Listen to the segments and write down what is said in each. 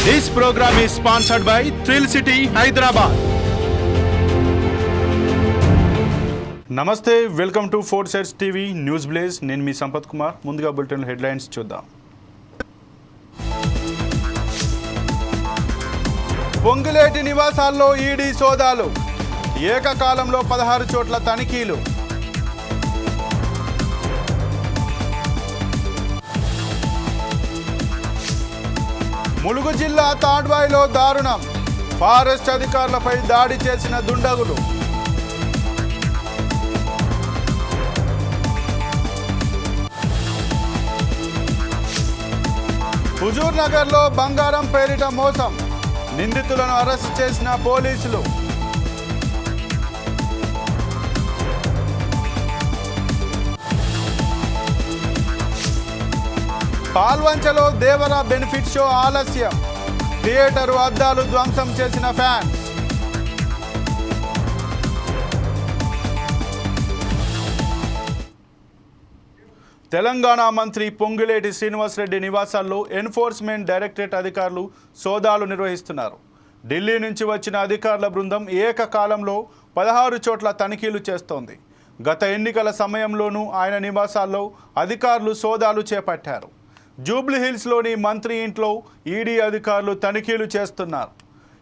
This program is sponsored by Thrill City, Hyderabad. నమస్తే, welcome to 4 Sides TV news blaze. నేను మీ సంపత్ కుమార్. ముందుగా bulletin headlines చూద్దాం. Ponguleti నివాసాల్లో ED సోదాలు, ఏకకాలంలో 16 చోట్ల తనిఖీలు. ములుగు జిల్లా తాడ్వాయిలో దారుణం, ఫారెస్ట్ అధికారులపై దాడి చేసిన దుండగులు. హుజూర్ నగర్లో బంగారం పేరిట మోసం, నిందితులను అరెస్ట్ చేసిన పోలీసులు. పాల్వంచలో దేవర బెనిఫిట్ షో ఆలస్యం, థియేటరు అద్దాలు ధ్వంసం చేసిన ఫ్యాన్స్. తెలంగాణ మంత్రి పొంగులేటి శ్రీనివాసరెడ్డి నివాసాల్లో ఎన్ఫోర్స్మెంట్ డైరెక్టరేట్ అధికారులు సోదాలు నిర్వహిస్తున్నారు. ఢిల్లీ నుంచి వచ్చిన అధికారుల బృందం ఏకకాలంలో 16 చోట్ల తనిఖీలు చేస్తోంది. గత ఎన్నికల సమయంలోనూ ఆయన నివాసాల్లో అధికారులు సోదాలు చేపట్టారు. జూబ్లీహిల్స్లోని మంత్రి ఇంట్లో ఈడీ అధికారులు తనిఖీలు చేస్తున్నారు.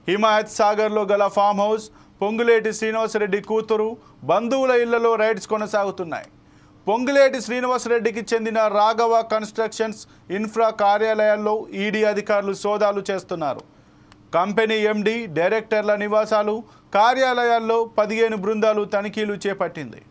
హిమాయత్ సాగర్లో గల ఫామ్ హౌస్, పొంగులేటి శ్రీనివాసరెడ్డి కూతురు, బంధువుల ఇళ్లలో రైడ్స్ కొనసాగుతున్నాయి. పొంగులేటి శ్రీనివాసరెడ్డికి చెందిన రాఘవ కన్స్ట్రక్షన్స్ ఇన్ఫ్రా కార్యాలయాల్లో ఈడీ అధికారులు సోదాలు చేస్తున్నారు. కంపెనీ ఎండి, డైరెక్టర్ల నివాసాలు, కార్యాలయాల్లో 15 బృందాలు తనిఖీలు చేపట్టింది.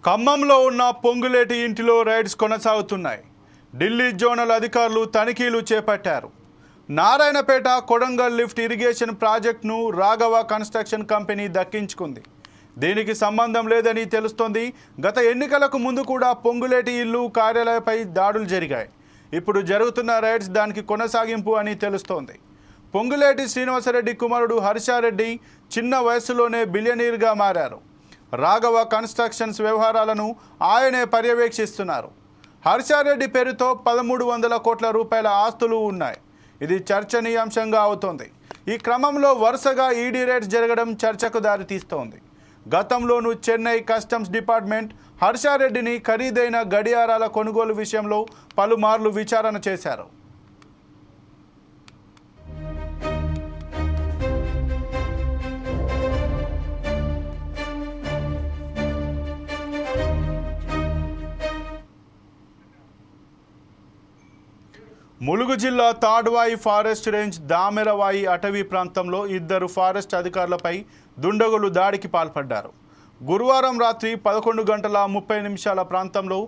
ఖమ్మంలో ఉన్న పొంగులేటి ఇంటిలో రైడ్స్ కొనసాగుతున్నాయి. ఢిల్లీ జోనల్ అధికారులు తనిఖీలు చేపట్టారు. నారాయణపేట కొడంగల్ లిఫ్ట్ ఇరిగేషన్ ప్రాజెక్టును రాఘవ కన్స్ట్రక్షన్ కంపెనీ దక్కించుకుంది. దీనికి సంబంధం లేదని తెలుస్తోంది. గత ఎన్నికలకు ముందు కూడా పొంగులేటి ఇల్లు కార్యాలయంపై దాడులు జరిగాయి. ఇప్పుడు జరుగుతున్న రైడ్స్ దానికి కొనసాగింపు అని తెలుస్తోంది. పొంగులేటి శ్రీనివాసరెడ్డి కుమారుడు హర్షారెడ్డి చిన్న వయసులోనే బిలియనీర్గా మారారు. రాఘవ కన్స్ట్రక్షన్స్ వ్యవహారాలను ఆయనే పర్యవేక్షిస్తున్నారు. హర్షారెడ్డి పేరుతో 1300 కోట్ల రూపాయల ఆస్తులు ఉన్నాయి. ఇది చర్చనీయాంశంగా అవుతోంది. ఈ క్రమంలో వరుసగా ఈడీ రైడ్స్ జరగడం చర్చకు దారితీస్తోంది. గతంలోనూ చెన్నై కస్టమ్స్ డిపార్ట్మెంట్ హర్షారెడ్డిని ఖరీదైన గడియారాల కొనుగోలు విషయంలో పలుమార్లు విచారణ చేశారు. ములుగు జిల్లా తాడ్వాయి ఫారెస్ట్ రేంజ్ దామెరవాయి అటవీ ప్రాంతంలో 2 ఫారెస్ట్ అధికారులపై దుండగులు దాడికి పాల్పడ్డారు. గురువారం రాత్రి 11:30 ప్రాంతంలో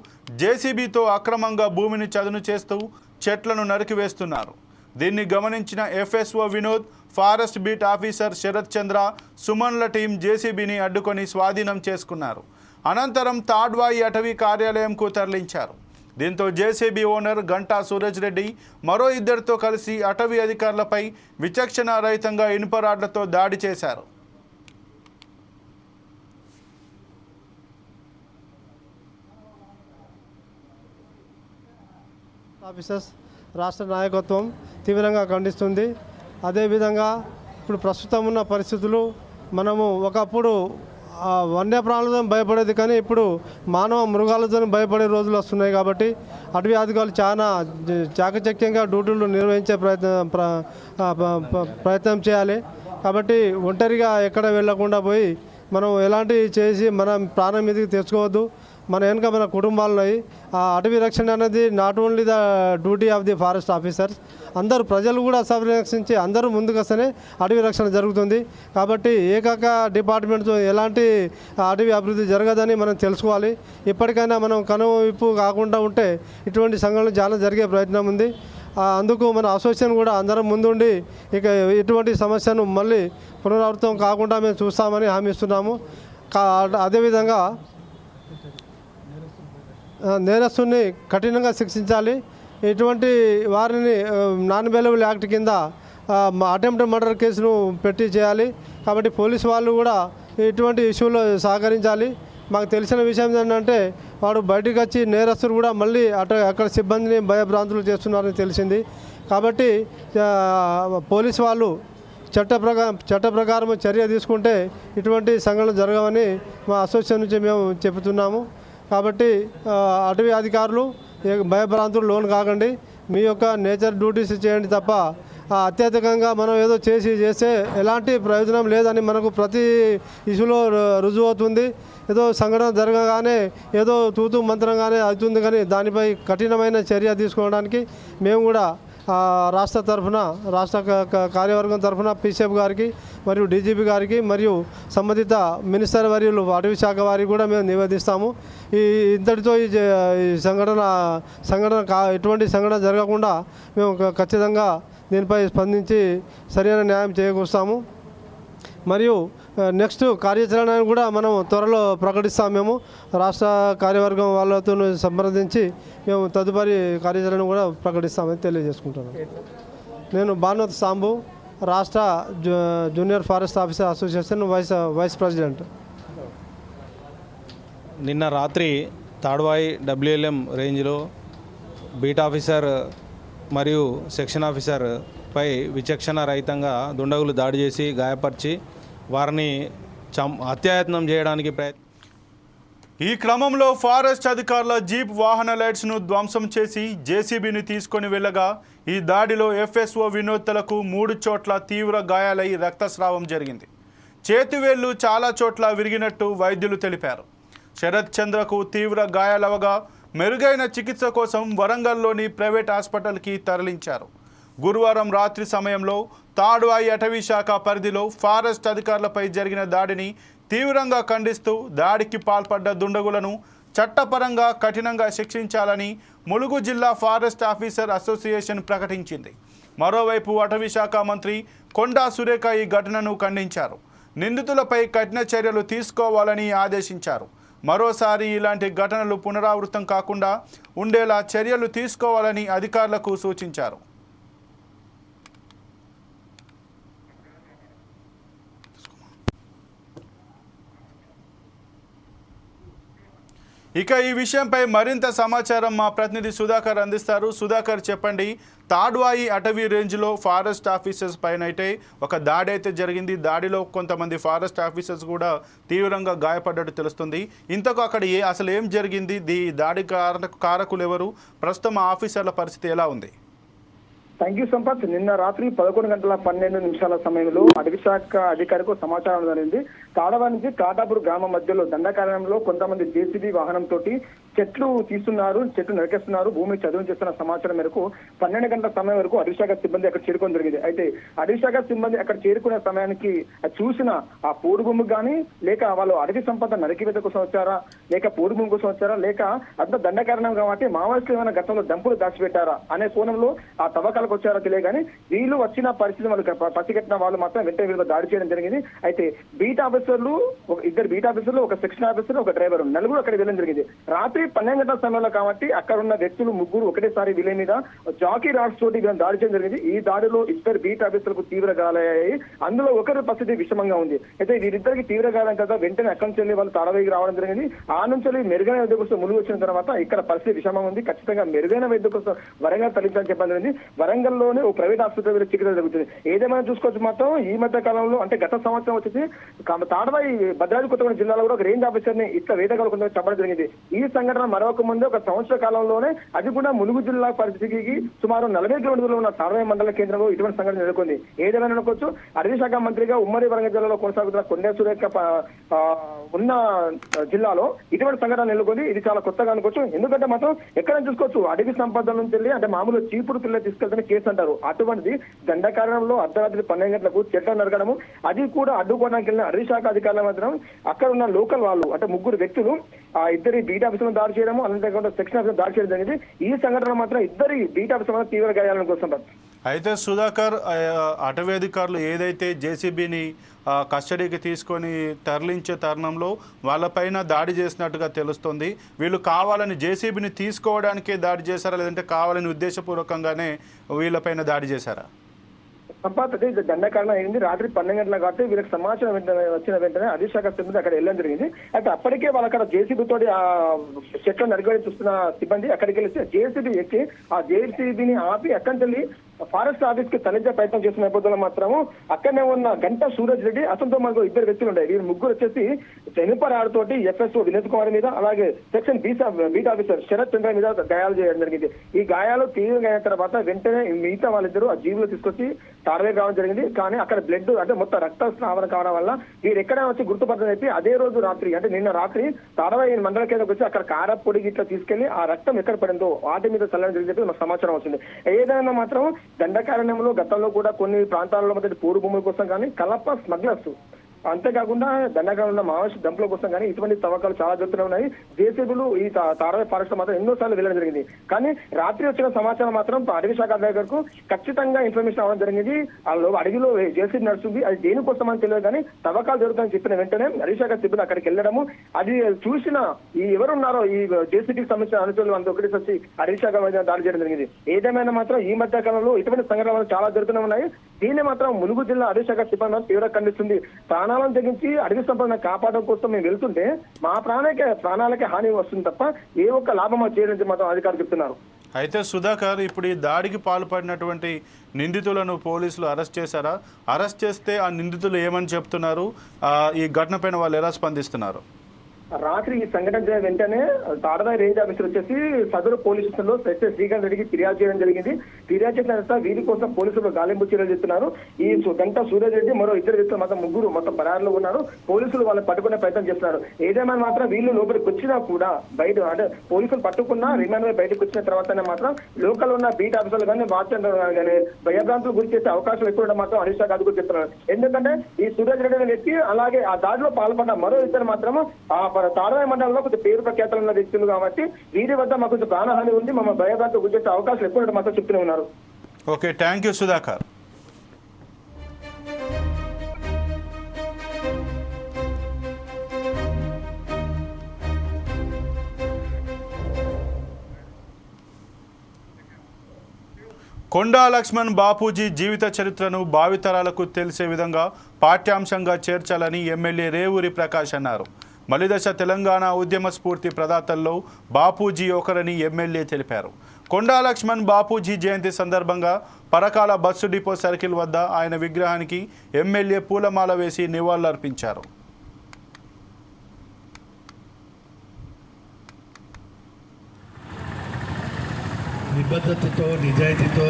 జేసీబీతో అక్రమంగా భూమిని చదును చేస్తూ చెట్లను నరికివేస్తున్నారు. దీన్ని గమనించిన FSO Vinod, forest beat officer Sharath Chandra, సుమన్ల టీం జేసీబీని అడ్డుకొని స్వాధీనం చేసుకున్నారు. అనంతరం తాడ్వాయి అటవీ కార్యాలయంకు తరలించారు. దీంతో జేసీబీ ఓనర్ గంటా సూరజ్ రెడ్డి మరో 2తో కలిసి అటవీ అధికారులపై విచక్షణారహితంగా ఇనుప రాడ్లతో దాడి చేశారు. ఆఫీసర్స్ రాష్ట్ర నాయకత్వం తీవ్రంగా ఖండిస్తుంది. అదేవిధంగా ఇప్పుడు ప్రస్తుతం ఉన్న పరిస్థితులు మనము ఒకప్పుడు వన్యప్రాణులతో భయపడేది, కానీ ఇప్పుడు మానవ మృగాలతో భయపడే రోజులు వస్తున్నాయి. కాబట్టి అటవీ అధికారులు చాలా చాకచక్యంగా డ్యూటీలు నిర్వహించే ప్రయత్నం చేయాలి. కాబట్టి ఒంటరిగా ఎక్కడ వెళ్లకుండా పోయి మనం ఎలాంటివి చేసి మనం ప్రాణం మీదకి తెచ్చుకోవద్దు. మన వెనుక మన కుటుంబాలు ఉన్నాయి. ఆ అటవీ రక్షణ అనేది not only the duty of the forest officers, అందరూ ప్రజలు కూడా సంరక్షించి అందరూ ముందుకు వస్తేనే అటవీ రక్షణ జరుగుతుంది. కాబట్టి ఏకాక డిపార్ట్మెంట్తో ఎలాంటి అటవీ అభివృద్ధి జరగదని మనం తెలుసుకోవాలి. ఇప్పటికైనా మనం కనువిప్పు కాకుండా ఉంటే ఇటువంటి సంఘటనలు చాలా జరిగే ప్రయత్నం ఉంది. అందుకు మన అసోసియేషన్ కూడా అందరం ముందుండి ఇక ఇటువంటి సమస్యను మళ్ళీ పునరావృతం కాకుండా మేము చూస్తామని హామీ ఇస్తున్నాము. అదేవిధంగా నేరస్తుని కఠినంగా శిక్షించాలి. ఇటువంటి వారిని నాన్ అవైలబుల్ యాక్ట్ కింద అటెంప్ట్ మర్డర్ కేసును పెట్టి చేయాలి. కాబట్టి పోలీసు వాళ్ళు కూడా ఇటువంటి ఇష్యూలో సహకరించాలి. మాకు తెలిసిన విషయం ఏంటంటే వాడు బయటకు వచ్చి నేరస్తులు కూడా మళ్ళీ అక్కడ సిబ్బందిని భయభ్రాంతులు చేస్తున్నారని తెలిసింది. కాబట్టి పోలీసు వాళ్ళు చట్ట ప్రకారం చర్య తీసుకుంటే ఇటువంటి సంఘటనలు జరగవని మా అసోసియేషన్ నుంచి మేము చెబుతున్నాము. కాబట్టి అటవీ అధికారులు భయభ్రాంతులు లోన్ కాకండి, మీ యొక్క నేచర్ డ్యూటీస్ చేయండి తప్ప అత్యధికంగా మనం ఏదో చేస్తే ఎలాంటి ప్రయోజనం లేదని మనకు ప్రతి ఇష్యూలో రుజువు అవుతుంది. ఏదో సంఘటన జరగగానే ఏదో తూతూ మంత్రంగానే అవుతుంది, కానీ దానిపై కఠినమైన చర్య తీసుకోవడానికి మేము కూడా రాష్ట్ర కార్యవర్గం తరఫున పీసీఎఫ్ గారికి మరియు డీజీపీ గారికి మరియు సంబంధిత మినిస్టర్ వర్యులు అటవీ శాఖ వారికి కూడా మేము నివేదిస్తాము. ఇంతటితో ఈ సంఘటన ఎటువంటి సంఘటన జరగకుండా మేము ఖచ్చితంగా దీనిపై స్పందించి సరైన న్యాయం చేకూరుస్తాము. మరియు నెక్స్ట్ కార్యాచరణను కూడా మనం త్వరలో ప్రకటిస్తాము. మేము రాష్ట్ర కార్యవర్గం వాళ్ళతో సంప్రదించి మేము తదుపరి కార్యాచరణ కూడా ప్రకటిస్తామని తెలియజేసుకుంటున్నాను. నేను భానువత్ సాంబు, రాష్ట్ర junior forest officer association vice president. నిన్న రాత్రి తాడ్వాయి WLM రేంజ్లో బీట్ ఆఫీసర్ మరియు సెక్షన్ ఆఫీసర్ పై విచక్షణ రహితంగా దుండగులు దాడి చేసి గాయపరిచి వారిని హత్యాయత్నం చేయడానికి ఈ క్రమంలో ఫారెస్ట్ అధికారుల జీప్ వాహన లైట్స్ను ధ్వంసం చేసి జేసీబీని తీసుకొని వెళ్ళగా ఈ దాడిలో ఎఫ్ఎస్ఓ వినోద్లకు 3 చోట్ల తీవ్ర గాయాలై రక్తస్రావం జరిగింది. చేతివేళ్లు చాలా చోట్ల విరిగినట్టు వైద్యులు తెలిపారు. శరత్ చంద్రకు తీవ్ర గాయాలవగా మెరుగైన చికిత్స కోసం వరంగల్లోని ప్రైవేట్ హాస్పిటల్కి తరలించారు. గురువారం రాత్రి సమయంలో తాడ్వాయి అటవీ శాఖ పరిధిలో ఫారెస్ట్ అధికారులపై జరిగిన దాడిని తీవ్రంగా ఖండిస్తూ దాడికి పాల్పడ్డ దుండగులను చట్టపరంగా కఠినంగా శిక్షించాలని ములుగు జిల్లా ఫారెస్ట్ ఆఫీసర్ అసోసియేషన్ ప్రకటించింది. మరోవైపు అటవీ శాఖ మంత్రి కొండా సురేఖ ఈ ఘటనను ఖండించారు. నిందితులపై కఠిన చర్యలు తీసుకోవాలని ఆదేశించారు. మరోసారి ఇలాంటి ఘటనలు పునరావృతం కాకుండా ఉండేలా చర్యలు తీసుకోవాలని అధికారులకు సూచించారు. ఇక ఈ విషయంపై మరింత సమాచారం మా ప్రతినిధి సుధాకర్ అందిస్తారు. సుధాకర్, చెప్పండి. తాడ్వాయి అటవీ రేంజ్లో ఫారెస్ట్ ఆఫీసర్స్ పైన అయితే ఒక దాడి అయితే జరిగింది. దాడిలో కొంతమంది ఫారెస్ట్ ఆఫీసర్స్ కూడా తీవ్రంగా గాయపడ్డట్టు తెలుస్తుంది. ఇంతకు అక్కడ అసలు ఏం జరిగింది? దాడి కారకులు ఎవరు? ప్రస్తుతం ఆఫీసర్ల పరిస్థితి ఎలా ఉంది? Thank you Sampath. నిన్న రాత్రి 11:12 సమయంలో అటవీ శాఖ అధికారికి సమాచారం జరిగింది. తాడవా నుంచి కాటాపూర్ గ్రామం మధ్యలో దండకారణ్యంలో కొంతమంది జేసీబీ వాహనంతో చెట్లు తీస్తున్నారు, చెట్లు నరికేస్తున్నారు, భూమి చదువు చేస్తున్న సమాచారం మేరకు 12 గంటల సమయం వరకు అటవీ శాఖ సిబ్బంది అక్కడ చేరుకోవడం జరిగింది. అయితే అటవీ శాఖ సిబ్బంది అక్కడ చేరుకునే సమయానికి చూసిన ఆ పోడు భూమి కానీ, లేక వాళ్ళు అటవీ సంపద నరికివేత కోసం వచ్చారా, లేక పోడు భూమి కోసం వచ్చారా, లేక అంత దండకారణం కాబట్టి మావోయిస్టులు ఏమైనా గతంలో దంపులు దాచిపెట్టారా అనే కోణంలో ఆ తవ్వకాలకు వచ్చారో తెలియదు. కానీ వీళ్ళు వచ్చిన పరిస్థితి వాళ్ళకి పసిగట్టిన వాళ్ళు మాత్రం వెంటనే వీళ్ళు దాడి చేయడం జరిగింది. అయితే బీట్ ఆఫీసర్లు, ఇద్దరు బీట్ ఆఫీసర్లు, ఒక సెక్షన్ ఆఫీసర్, ఒక డ్రైవర్, నలుగురు అక్కడికి వెళ్ళడం జరిగింది. రాత్రి 12 గంటల సమయంలో కాబట్టి అక్కడ ఉన్న వ్యక్తులు ముగ్గురు ఒకటేసారి వీళ్ళ మీద జాకీ రాడ్స్ తోటి వీళ్ళని దాడి చేయడం జరిగింది. ఈ దాడిలో ఇద్దరు బీట్ ఆఫీసర్లకు తీవ్ర గాయాలయ్యాయి. అందులో ఒకరి పరిస్థితి విషమంగా ఉంది. అయితే వీరిద్దరికి తీవ్ర గాయాలం కదా వెంటనే అక్కడి నుంచి వాళ్ళు తాడవైకి రావడం జరిగింది. ఆ నుంచి మెరుగైన వైద్య కోసం ములుగు వచ్చిన తర్వాత ఇక్కడ పరిస్థితి విషమంగా ఉంది. ఖచ్చితంగా మెరుగైన వైద్య కోసం వరంగల్ తరలించాలని చెప్పడం జరిగింది. వరంగల్లోనే ఓ ప్రైవేట్ ఆసుపత్రి చికిత్స జరుగుతుంది. ఏదేమైనా చూసుకోవచ్చు మాత్రం ఈ మధ్య కాలంలో అంటే గత సంవత్సరం వచ్చేసి తాడవాయి భద్రాద్రి కొత్తగూడెం జిల్లాలో కూడా ఒక రేంజ్ ఆఫీసర్ ని ఇట్లా వేదగాలు కొంత చెప్పడం జరిగింది. ఈ సంఘటన మరొక ముందే ఒక సంవత్సర కాలంలోనే అది కూడా ములుగు జిల్లా పరిస్థితికి సుమారు 40 కిలోమీటర్లు ఉన్న తాడవాయి మండల కేంద్రంలో ఇటువంటి సంఘటన నెలకొంది. ఏదేమైనా అనుకోవచ్చు అటవీ శాఖ మంత్రిగా ఉమ్మడి వరంగల్ జిల్లాలో కొనసాగుతున్న కొండా సురేఖ ఉన్న జిల్లాలో ఇటువంటి సంఘటన నెలకొంది. ఇది చాలా కొత్తగా అనుకోవచ్చు. ఎందుకంటే మాత్రం ఎక్కడ చూసుకోవచ్చు అటవీ సంపద నుంచి వెళ్ళి అంటే మామూలు చీపురు పిల్లలు తీసుకెళ్తే కేసు అంటారు. అటువంటిది దండకారణంలో అర్ధరాత్రి 12 గంటలకు చెట్లు నరకడము, అది కూడా అడ్డుకోవడానికి వెళ్ళిన అటవీ శాఖ అధికారుల మాత్రం అక్కడ ఉన్న లోకల్ వాళ్ళు అంటే ముగ్గురు వ్యక్తులు ఆ ఇద్దరి బీట్ ఆఫీసులను దాడి చేయడము, అంతేకాకుండా సెక్షన్ ఆఫీసర్ దాడి చేయడం జరిగింది. ఈ సంఘటన మాత్రం ఇద్దరి బీట్ ఆఫీసర్ తీవ్ర గాయాలను కోసం. అయితే సుధాకర్, అటవీ అధికారులు ఏదైతే జేసీబీని కస్టడీకి తీసుకొని తరలించే తరుణంలో వాళ్ళపైన దాడి చేసినట్టుగా తెలుస్తుంది. వీళ్ళు కావాలని జేసీబీని తీసుకోవడానికే దాడి చేశారా, లేదంటే కావాలని ఉద్దేశపూర్వకంగానే వీళ్ళపైన దాడి చేశారా? సంపాద్ అదే దండకారణం అయింది. రాత్రి 12 గంటలకు కాబట్టి వీళ్ళకి సమాచారం వచ్చిన వెంటనే అటవీ శాఖ సిబ్బంది అక్కడ వెళ్ళడం జరిగింది. అయితే అప్పటికే వాళ్ళు అక్కడ జేసీబీ తోటి ఆ చెట్లను నరికేయడం చూస్తున్న సిబ్బంది అక్కడికి వెళ్ళి జేసీబీ ఎక్కి ఆ జేసీబీని ఆపి అక్కడి వెళ్ళి ఫారెస్ట్ ఆఫీస్ కి తరలించే ప్రయత్నం చేసిన నేపథ్యంలో మాత్రము అక్కడనే ఉన్న గంటా సూరజ్ రెడ్డి, అసంతో మనకు ఇద్దరు వ్యక్తులు ఉన్నాయి. వీరు ముగ్గురు వచ్చేసి చెనుపర్ ఆడుతోటి ఎఫ్ఎస్ఓ వినోద్ కుమార్ మీద, అలాగే సెక్షన్ బీట్ ఆఫీసర్ శరత్ చంద్ర మీద గాయాలు చేయడం జరిగింది. ఈ గాయాలు తీవ్రంగా అయిన తర్వాత వెంటనే మిగతా వాళ్ళిద్దరూ ఆ జీవులు తీసుకొచ్చి తాడవే రావడం జరిగింది. కానీ అక్కడ బ్లడ్ అంటే మొత్తం రక్తస్రావణ కావడం వల్ల వీరు ఎక్కడ వచ్చి గుర్తుపడతారని చెప్పి అదే రోజు రాత్రి అంటే నిన్న రాత్రి తాడవై మండల కేంద్రకు వచ్చి అక్కడ కారపొడి ఇట్లా తీసుకెళ్లి ఆ రక్తం ఎక్కడ పడిందో వాటి మీద చల్లని జరిగి చెప్పి మాకు సమాచారం వచ్చింది. ఏదైనా మాత్రం దండకారణ్యంలో గతంలో కూడా కొన్ని ప్రాంతాలలో మొదటి పోరు భూముల కోసం కానీ కలప స్మగ్లర్స్, అంతేకాకుండా దండకారణంలో మావోయిస్ట్ దంపుల కోసం కానీ ఇటువంటి తవ్వకాలు చాలా జరుగుతూనే ఉన్నాయి. జేసీబీలు ఈ తాడవై ఫారెస్ట్ మాత్రం ఎన్నోసార్లు వెళ్ళడం జరిగింది. కానీ రాత్రి వచ్చిన సమాచారం మాత్రం అటవీ శాఖ అధికారులకు ఖచ్చితంగా ఇన్ఫర్మేషన్ అవ్వడం జరిగింది. అడవిలో జేసీబీ నడుస్తుంది, అది దేనికోసం అని తెలియదు. కానీ తవ్వకాలు జరుగుతాయని చెప్పిన వెంటనే అటవీ శాఖ సిబ్బంది అక్కడికి వెళ్ళడము, అది చూసిన ఈ ఎవరున్నారో ఈ జేసీబీకి సంబంధించిన అనుచరులు అంతా ఒకటి వచ్చి అటవీ శాఖ మీద దాడి చేయడం జరిగింది. ఏదేమైనా మాత్రం ఈ మధ్య కాలంలో ఇటువంటి సంఘటనలు చాలా జరుగుతూనే ఉన్నాయి. దీన్ని మాత్రం ములుగు జిల్లా అటవీ శాఖ సిబ్బంది తీవ్రంగా ఖండిస్తుంది. ప్రాణాలను తెగించి అడవి సంపదను కాపాడడం కోసం మేము వెళ్తుంటే మా ప్రాణాలకే హాని వస్తుంది తప్ప ఏ ఒక్క లాభం చేయడానికి మాత్రం అధికారులు చెప్తున్నారు. అయితే సుధాకర్, ఇప్పుడు ఈ దాడికి పాల్పడినటువంటి నిందితులను పోలీసులు అరెస్ట్ చేశారా? అరెస్ట్ చేస్తే ఆ నిందితులు ఏమని చెప్తున్నారు? ఈ ఘటనపైన వాళ్ళు ఎలా స్పందిస్తున్నారు? రాత్రి ఈ సంఘటన జరిగిన వెంటనే తాడవాయి రేంజ్ ఆఫీసర్ వచ్చేసి సదరు పోలీస్ స్టేషన్ లో ఎస్ఐ శ్రీకాంత్ రెడ్డికి ఫిర్యాదు చేయడం జరిగింది. ఫిర్యాదు చేసిన తర్వాత వీరి కోసం పోలీసులు గాలింపు చర్యలు చేస్తున్నారు. ఈ గంటా సూరజ్ రెడ్డి మరో ఇద్దరు వ్యక్తులు మొత్తం ముగ్గురు పరారులో ఉన్నారు. పోలీసులు వాళ్ళని పట్టుకునే ప్రయత్నం చేస్తున్నారు. ఏదేమైనా మాత్రం వీళ్ళు లోపలికి వచ్చినా కూడా బయట అంటే పోలీసులు పట్టుకున్నా రిమాండ్ బయటకు వచ్చిన తర్వాతనే మాత్రం లోకల్ ఉన్న బీట్ ఆఫీసర్లు కానీ వాచ్మెన్ కానీ భయభ్రాంతులు గురి చేసే అవకాశం ఎక్కువ మాత్రం అటవీ శాఖ అధికారులు చెప్తున్నారు. ఎందుకంటే ఈ సూరజ్ రెడ్డి అనే వ్యక్తి అలాగే ఆ దాడిలో పాల్పడ్డ మరో ఇద్దరు మాత్రం తాడవాయి మండలంలో కొంచెం పేరు ప్రఖ్యాతలు ఉన్న వ్యక్తులు కాబట్టి వీరి వద్ద మాకు కొంచెం ప్రాణహాని ఉంది, మమ్మల్ని భయభ్రాంతులు గురి చేసే అవకాశం ఎక్కువ మాత్రం చెప్తూనే ఉన్నారు. Okay, thank you Sudhakar. Konda Laxman Bapuji జీవిత చరిత్రను భావితరాలకు తెలిసే విధంగా పాఠ్యాంశంగా చేర్చాలని ఎమ్మెల్యే రేవూరి ప్రకాష్ అన్నారు. మలిదశ తెలంగాణ ఉద్యమ స్ఫూర్తి ప్రదాతల్లో బాపూజీ ఒకరని ఎమ్మెల్యే తెలిపారు. కొండా లక్ష్మణ్ బాపూజీ జయంతి సందర్భంగా పరకాల బస్సు డిపో సర్కిల్ వద్ద ఆయన విగ్రహానికి ఎమ్మెల్యే పూలమాల వేసి నివాళులర్పించారు. నిబద్ధతతో నిజాయితీతో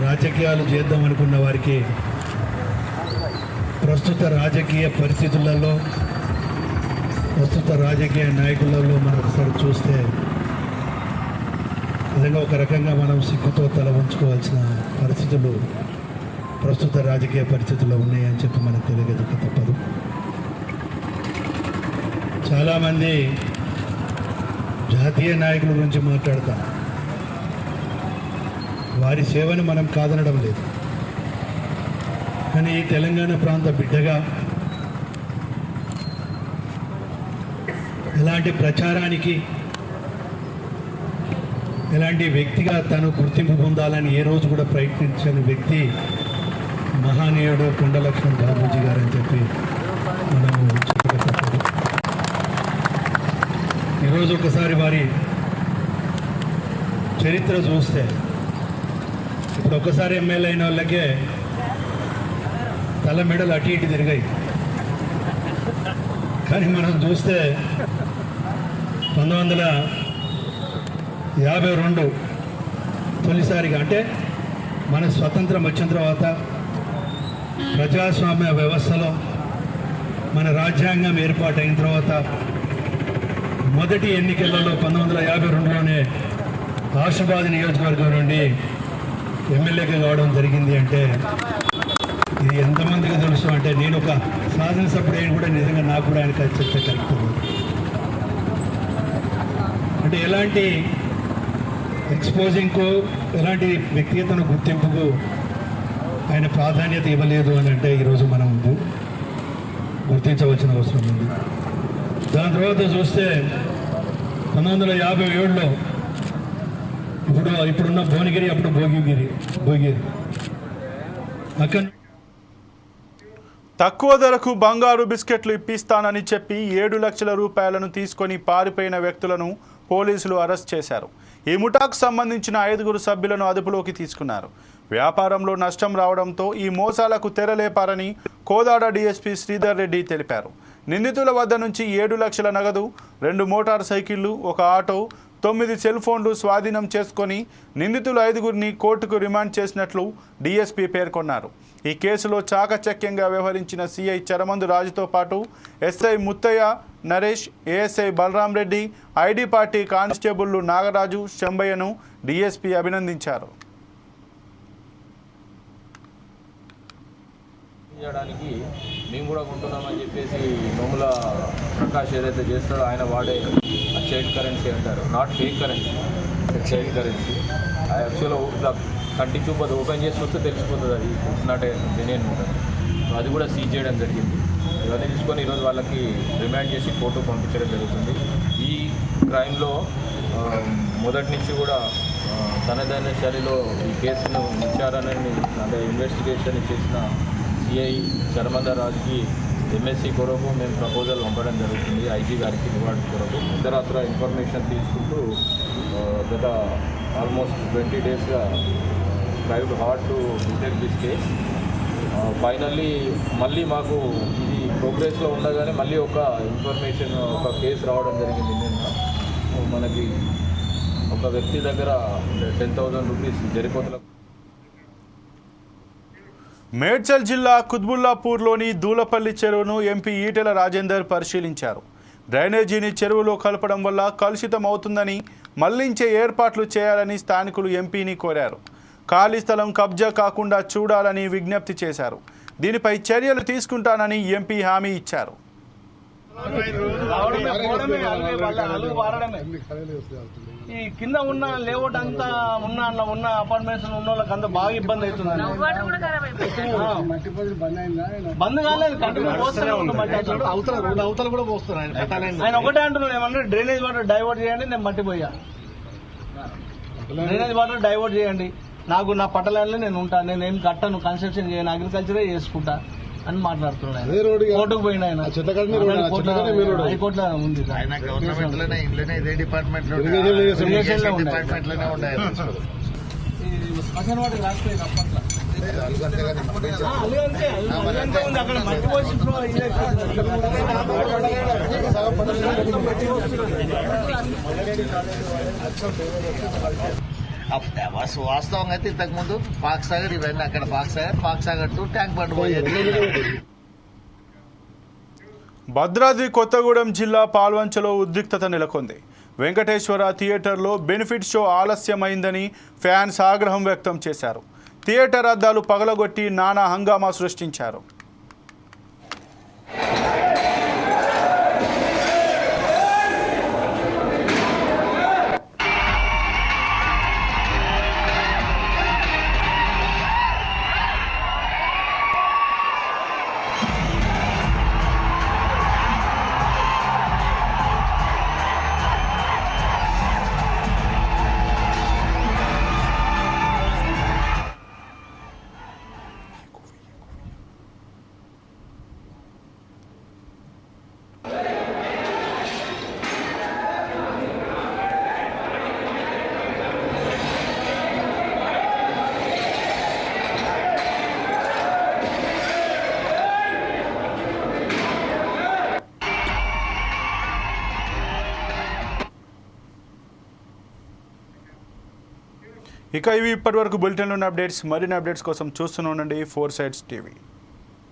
రాజకీయాలు చేద్దామనుకున్న వారికి ప్రస్తుత రాజకీయ పరిస్థితులలో, ప్రస్తుత రాజకీయ నాయకులలో మనం ఒకసారి చూస్తే నిజంగా ఒక రకంగా మనం సిగ్గుతో తల ఉంచుకోవాల్సిన పరిస్థితులు ప్రస్తుత రాజకీయ పరిస్థితుల్లో ఉన్నాయని చెప్పి మనకు తెలియక తప్పదు. చాలామంది జాతీయ నాయకుల గురించి మాట్లాడతాం, వారి సేవను మనం కాదనడం లేదు. కానీ తెలంగాణ ప్రాంత బిడ్డగా ఎలాంటి ప్రచారానికి, ఎలాంటి వ్యక్తిగా తను గుర్తింపు పొందాలని ఏ రోజు కూడా ప్రయత్నించని వ్యక్తి మహానీయుడు కొండా లక్ష్మణ్ బాపూజీ గారు అని చెప్పి మనం చెప్పగలుగుతాం. ఈరోజు ఒకసారి వారి చరిత్ర చూస్తే, ఇప్పుడు ఒకసారి ఎమ్మెల్యే అయిన వాళ్ళకే తల మెడలు అటు ఇటు తిరిగాయి. కానీ మనం చూస్తే 1952 తొలిసారిగా, అంటే మన స్వతంత్రం వచ్చిన తర్వాత ప్రజాస్వామ్య వ్యవస్థలో మన రాజ్యాంగం ఏర్పాటైన తర్వాత మొదటి ఎన్నికలలో 1952లోనే ఆషాబాద్ నియోజకవర్గం నుండి ఎమ్మెల్యేగా కావడం జరిగింది. అంటే ఇది ఎంతమందికి తెలుసు అంటే, నేను ఒక శాసనసభ్యుడు కూడా నిజంగా నాకు కూడా ఆయన చెప్తే కలుగుతుంది. అంటే ఎలాంటి ఎక్స్పోజింగ్కు, ఎలాంటి వ్యక్తిగత గుర్తింపుకు ఆయన ప్రాధాన్యత ఇవ్వలేదు అని అంటే ఈరోజు మనం గుర్తించవలసిన అవసరం ఉంది. దాని తర్వాత చూస్తే 1957లో ఇప్పుడున్న భువనగిరి, అప్పుడు భోగిగిరి అక్కడ తక్కువ ధరకు బంగారు బిస్కెట్లు ఇప్పిస్తానని చెప్పి 7 లక్షల రూపాయలను తీసుకొని పారిపోయిన వ్యక్తులను పోలీసులు అరెస్ట్ చేశారు. ఈ ముఠాకు సంబంధించిన 5 సభ్యులను అదుపులోకి తీసుకున్నారు. వ్యాపారంలో నష్టం రావడంతో ఈ మోసాలకు తెరలేపారని కోదాడ డీఎస్పీ శ్రీధర్ రెడ్డి తెలిపారు. నిందితుల వద్ద నుంచి 7 లక్షల నగదు, 2 మోటార్ సైకిళ్లు, 1 ఆటో, 9 సెల్ ఫోన్లు స్వాధీనం చేసుకొని నిందితులు 5గురిని కోర్టుకు రిమాండ్ చేసినట్లు డీఎస్పీ పేర్కొన్నారు. ఈ కేసులో చాకచక్యంగా వ్యవహరించిన సిఐ చరమందు రాజుతో పాటు SI Muthaiah, Naresh, ASI Balaram Reddy, ID party కానిస్టేబుళ్లు నాగరాజు, శంబయ్యను డీఎస్పీ అభినందించారు. చేయడానికి మేము కూడా కొంటున్నామని చెప్పేసి నోముల ప్రకాష్ ఏదైతే చేస్తాడో ఆయన వాడే చైల్డ్ కరెన్సీ అంటారు, not fake currency, child currency. యాక్చువల్గా ఇట్లా కంటి చూపు అది ఓపెన్ చేసి చూస్తే తెలిసిపోతుంది అది నాట్ జెన్యూన్ ఉంటుంది. సో అది కూడా సీజ్ చేయడం జరిగింది. ఇవన్నీ తీసుకొని ఈరోజు వాళ్ళకి రిమాండ్ చేసి కోర్టుకు పంపించడం జరుగుతుంది. ఈ క్రైమ్లో మొదటి నుంచి కూడా తనదైన శైలిలో ఈ కేసును విచారణని అంటే ఇన్వెస్టిగేషన్ చేసిన సిఐ చరమందరాజుకి ఎంఎస్సి కొరకు మేము ప్రపోజల్ పంపడం జరుగుతుంది, ఐజీ గారికి రివార్డ్ కొరకు. ఇతరత్ర ఇన్ఫర్మేషన్ తీసుకుంటూ గత ఆల్మోస్ట్ 20 డేస్గా tried hard to detect this case. Finally మళ్ళీ మాకు ఇది ప్రోగ్రెస్లో ఉండగానే మళ్ళీ ఒక ఇన్ఫర్మేషన్, ఒక కేసు రావడం జరిగింది. నిన్న మనకి ఒక వ్యక్తి దగ్గర 10,000 రూపీస్ జరిపోతులకు. మేడ్చల్ జిల్లా కుత్బుల్లాపూర్లోని దూలపల్లి చెరువును ఎంపీ ఈటెల రాజేందర్ పరిశీలించారు. డ్రైనేజీని చెరువులో కలపడం వల్ల కలుషితం అవుతుందని మళ్లించే ఏర్పాట్లు చేయాలని స్థానికులు ఎంపీని కోరారు. ఖాళీ స్థలం కబ్జా కాకుండా చూడాలని విజ్ఞప్తి చేశారు. దీనిపై చర్యలు తీసుకుంటానని ఎంపీ హామీ ఇచ్చారు. ఈ కింద ఉన్న లేఅవుట్ అంతా ఉన్న అపార్ట్మెంట్స్ ఉన్న వాళ్ళకి అంతా బాగా ఇబ్బంది అవుతుంది. బంద్ కాలేదు, కంటిన్యూ పోస్తూనే ఉంటాం. అవతల కూడా పోస్తారు ఆయన ఒకటే అంటున్నాడు, ఏమన్నా డ్రైనేజ్ వాటర్ డైవర్ట్ చేయండి, నేను మట్టిపోయా. డ్రైనేజ్ వాటర్ డైవర్ట్ చేయండి, నాకు నా పట్టణాల్లో నేను ఉంటాను, నేనేం కట్టను, కన్స్ట్రక్షన్ చేయను, అగ్రికల్చరే చేసుకుంటా అని మాట్లాడుతున్నాను. కోర్టుకు పోయిన ఆయన హైకోర్టులో ఉంది. శ్మశాన వాటికి రాకపోయింది అప్పట్లో. అక్కడ మట్టి పోసి వాస్తవంగా అయితే ఇంతకు ముందు పాక్ సాగర్ ఇవన్నీ అక్కడ Pak Sagar to tank bund పోయేది. భద్రాద్రి కొత్తగూడెం జిల్లా పాల్వంచలో ఉద్రిక్తత నెలకొంది. వెంకటేశ్వర థియేటర్లో బెనిఫిట్ షో ఆలస్యమైందని ఫ్యాన్స్ ఆగ్రహం వ్యక్తం చేశారు. థియేటర్ అద్దాలు పగలగొట్టి నానా హంగామా సృష్టించారు. ఇక ఇవి ఇప్పటివరకు బులెటిన్లో ఉన్న అప్డేట్స్. మరిన్ని అప్డేట్స్ కోసం చూస్తూనే ఉండండి 4 Sides TV.